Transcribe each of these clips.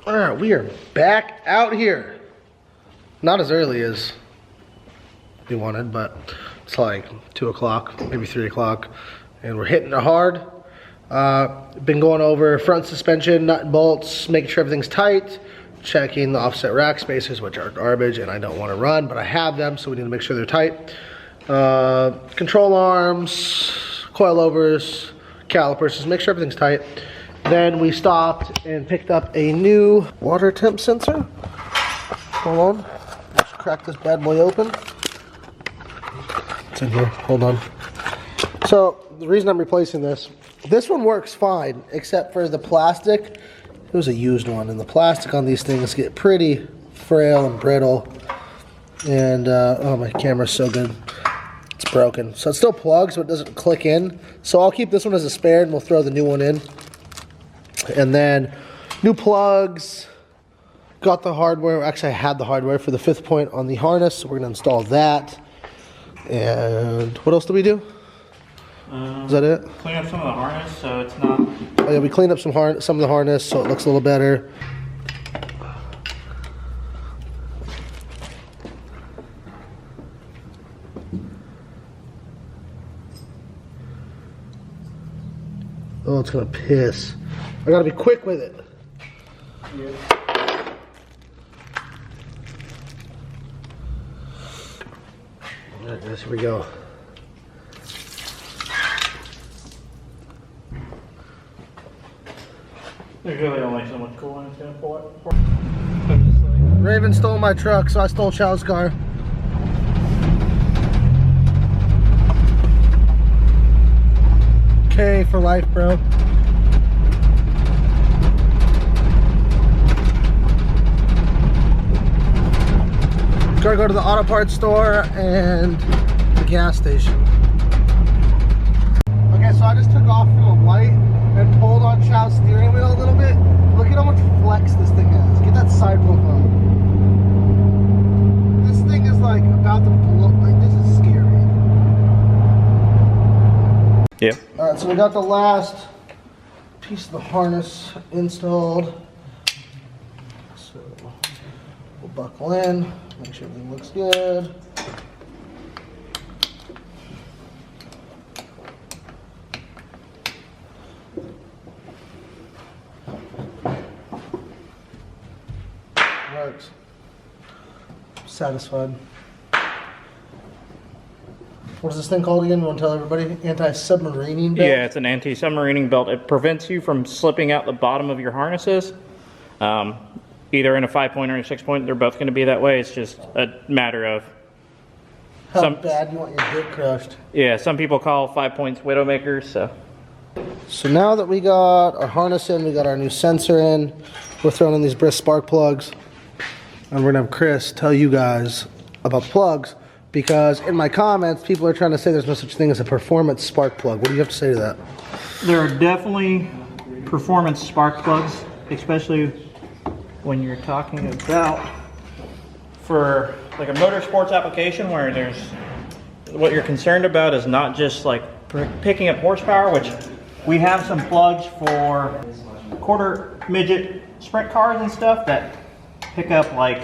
Alright, we are back out here. Not as early as we wanted, but it's like 2 o'clock, maybe 3 o'clock. And we're hitting it hard. Been going over front suspension, nut and bolts, making sure everything's tight. Checking the offset rack spacers, which are garbage and I don't want to run, but I have them, so we need to make sure they're tight. Control arms, coilovers, calipers, just make sure everything's tight. Then we stopped and picked up a new water temp sensor. Hold on, let's crack this bad boy open. It's in here, hold on. So the reason I'm replacing this one works fine, except for the plastic. It was a used one, and the plastic on these things get pretty frail and brittle. And oh, my camera's so good. It's broken. So it still plugs, so it doesn't click in. So I'll keep this one as a spare, and we'll throw the new one in. And then new plugs. Got the hardware. Actually, I had the hardware for the 5th point on the harness, so we're gonna install that. And what else do we do? Is that it? Clean up some of the harness so it's not... Oh yeah, we cleaned up some of the harness so it looks a little better. Oh, it's gonna piss. I gotta be quick with it. Yeah. Alright guys, here we go. There's really only so much coolant it's gonna pull it for. Raven stole my truck, so I stole Chow's car. K for life, bro. Gotta go to the auto parts store and the gas station. Okay, so I just took off from a light and pulled on Chow's steering wheel a little bit. Look at how much flex this thing has. Get that side profile. This thing is like about to blow. Like, this is scary. Yeah. Alright, so we got the last piece of the harness installed. So we'll buckle in, make sure everything looks good. Works. Satisfied. What is this thing called again? You want to tell everybody? Anti-Submarine Belt? Yeah, it's an anti-submarine belt. It prevents you from slipping out the bottom of your harnesses. Either in a 5-point or a 6-point, they're both going to be that way. It's just a matter of... How bad you want your dick crushed. Yeah, some people call 5 points widowmakers, so... So now that we got our harness in, we got our new sensor in, we're throwing in these Brisk spark plugs. And we're going to have Chris tell you guys about the plugs, because in my comments, people are trying to say there's no such thing as a performance spark plug. What do you have to say to that? There are definitely performance spark plugs, especially when you're talking about for like a motorsports application where there's what you're concerned about is not just like picking up horsepower, which we have some plugs for quarter midget sprint cars and stuff that pick up like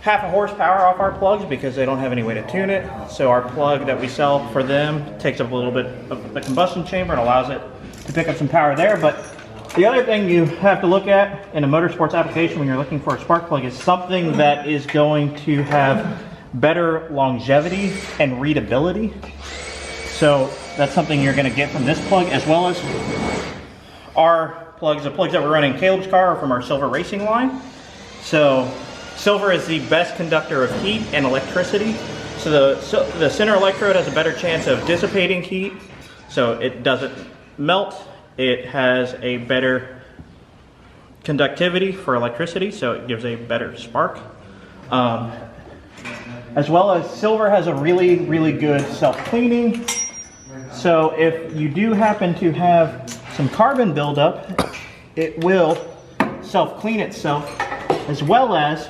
half a horsepower off our plugs because they don't have any way to tune it. So our plug that we sell for them takes up a little bit of the combustion chamber and allows it to pick up some power there. But the other thing you have to look at in a motorsports application when you're looking for a spark plug is something that is going to have better longevity and readability. So that's something you're going to get from this plug, as well as our plugs. The plugs that we're running in Caleb's car are from our Silver Racing line. So silver is the best conductor of heat and electricity. So the center electrode has a better chance of dissipating heat, so it doesn't melt. It has a better conductivity for electricity, so it gives a better spark. As well as silver has a really, really good self-cleaning. So if you do happen to have some carbon buildup, it will self-clean itself, as well as,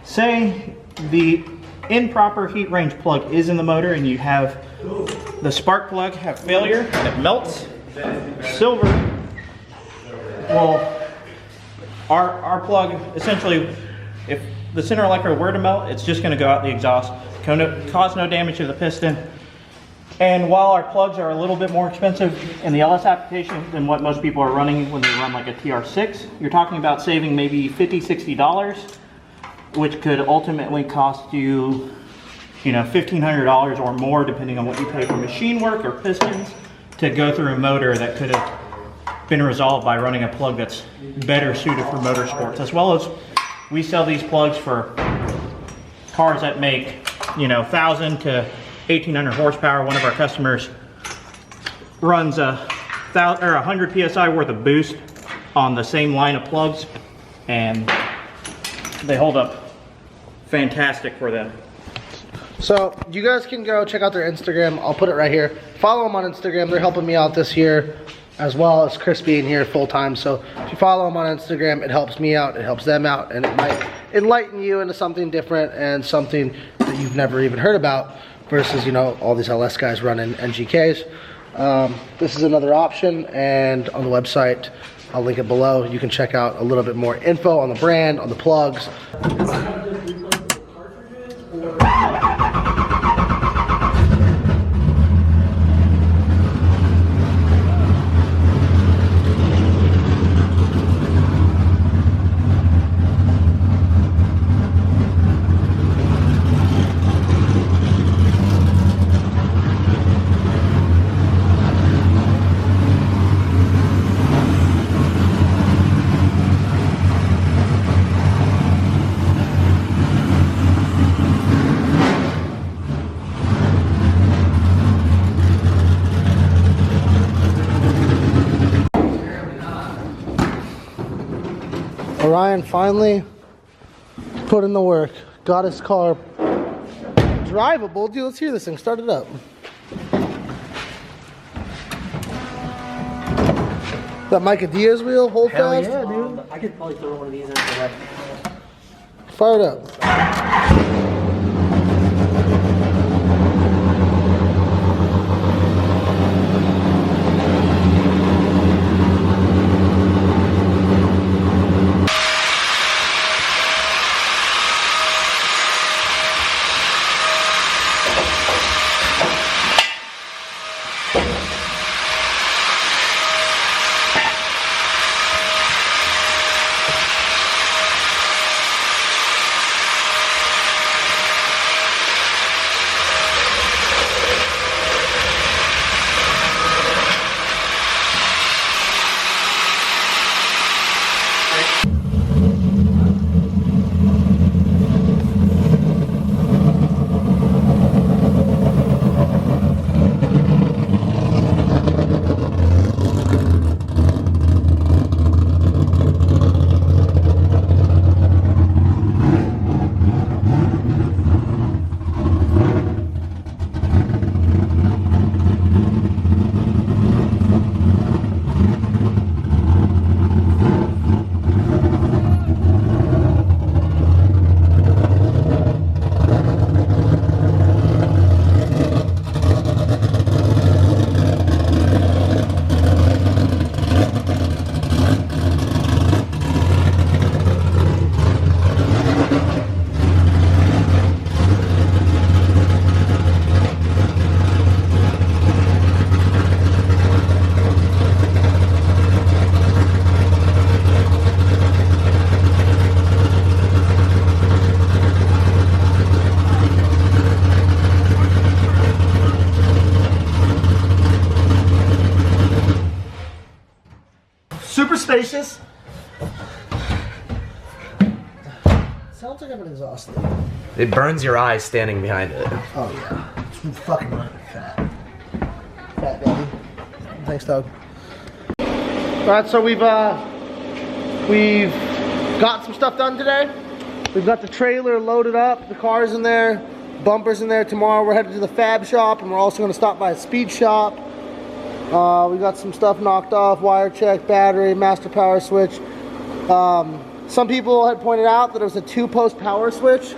say the improper heat range plug is in the motor and you have the spark plug have failure and it melts, silver will Our plug, essentially, if the center electrode were to melt, it's just going to go out the exhaust, cause no damage to the piston. And while our plugs are a little bit more expensive in the LS application than what most people are running when they run like a TR6, you're talking about saving maybe $50, $60, which could ultimately cost you, you know, $1,500 or more, depending on what you pay for machine work or pistons, to go through a motor that could have been resolved by running a plug that's better suited for motorsports. As well as we sell these plugs for cars that make, you know, 1,000 to 1,800 horsepower. One of our customers runs 100 PSI worth of boost on the same line of plugs, and they hold up fantastic for them. So you guys can go check out their Instagram. I'll put it right here. Follow them on Instagram. They're helping me out this year, as well as Chris being here full time. So if you follow them on Instagram, it helps me out, it helps them out, and it might enlighten you into something different and something that you've never even heard about versus, you know, all these LS guys running NGKs. This is another option, and on the website, I'll link it below. You can check out a little bit more info on the brand, on the plugs. Orion finally put in the work, got his car drivable. Dude, let's hear this thing, start it up. That Micah Diaz wheel, hold Hell fast. yeah, dude. I could probably throw one of these in the left. Fire it up. Super spacious. Sounds like I'm an exhaust. It burns your eyes standing behind it. Oh yeah, it's fucking running fat. Fat baby. Thanks, Doug. All right, so we've got some stuff done today. We've got the trailer loaded up, the car's in there, bumpers in there. Tomorrow we're headed to the fab shop, and we're also going to stop by a speed shop. We got some stuff knocked off, wire check, battery, master power switch. Some people had pointed out that it was a 2-post power switch,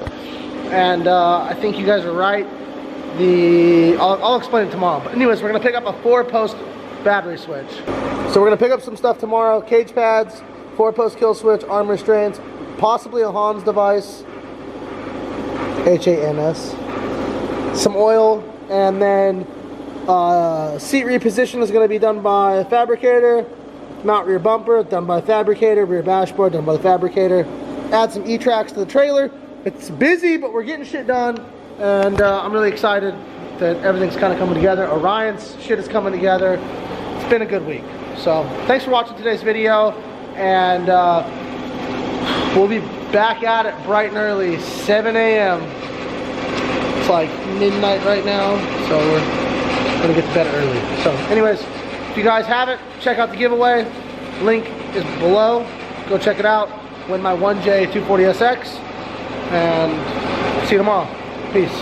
and I think you guys are right. I'll explain it tomorrow. But anyways, we're gonna pick up a 4-post battery switch. So we're gonna pick up some stuff tomorrow: cage pads, 4-post kill switch, arm restraints, possibly a Hans device, H-A-N-S, some oil, and then seat reposition is going to be done by a fabricator. Mount rear bumper, done by a fabricator. Rear dashboard, done by the fabricator. Add some E-tracks to the trailer. It's busy, but we're getting shit done. And I'm really excited that everything's kind of coming together. Orion's shit is coming together. It's been a good week. So thanks for watching today's video. And we'll be back at it bright and early, 7 a.m. It's like midnight right now. So we're going to get to bed early. So anyways, if you guys haven't, check out the giveaway. Link is below. Go check it out. Win my 1J 240SX. And see you tomorrow. Peace.